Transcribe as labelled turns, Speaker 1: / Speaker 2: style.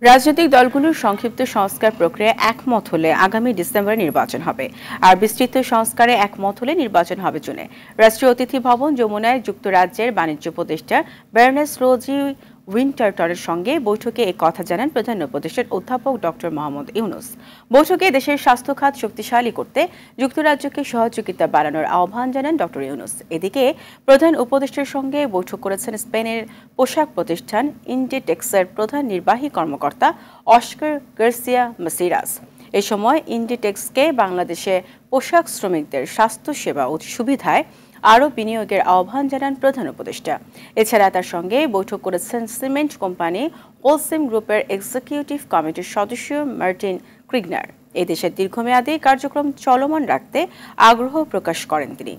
Speaker 1: রাজনৈতিক দলগুলোর সংক্ষিপ্ত সংস্কার প্রক্রিয়া একমত হলে আগামী ডিসেম্বরে নির্বাচন হবে। আর বিস্তৃত সংস্কারে একমত হলে নির্বাচন হবে জুনে। রাষ্ট্রীয় অতিথি ভবন যমুনায় যুক্তরাজ্যের বাণিজ্য উপদেষ্টা ব্যারনেস রোজি উইন্টারটনের সঙ্গে বৈঠকে এই কথা জানান প্রধান উপদেষ্টা অধ্যাপক ডক্টর মোহাম্মদ ইউনূস। বৈঠকে দেশের স্বাস্থ্য খাত শক্তিশালী করতে যুক্তরাজ্যকে সহযোগিতা বাড়ানোর আহ্বান জানান ডক্টর ইউনূস। এদিকে প্রধান উপদেষ্টার সঙ্গে বৈঠক করেছেন স্পেনের পোশাক প্রতিষ্ঠান ইন্ডিটেক্সের প্রধান নির্বাহী কর্মকর্তা অস্কার গার্সিয়া মাসিরাস। এ সময় ইন্ডিটেক্সকে বাংলাদেশে পোশাক শ্রমিকদের স্বাস্থ্যসেবা ও সুবিধায় আরও বিনিয়োগের আহ্বান জানান প্রধান উপদেষ্টা। এছাড়া তার সঙ্গে বৈঠক করেছেন সিমেন্ট কোম্পানি হোলসিম গ্রুপের এক্সিকিউটিভ কমিটির সদস্য মার্টিন ক্রিগনার। এদেশের দীর্ঘমেয়াদী কার্যক্রম চলমান রাখতে আগ্রহ প্রকাশ করেন তিনি।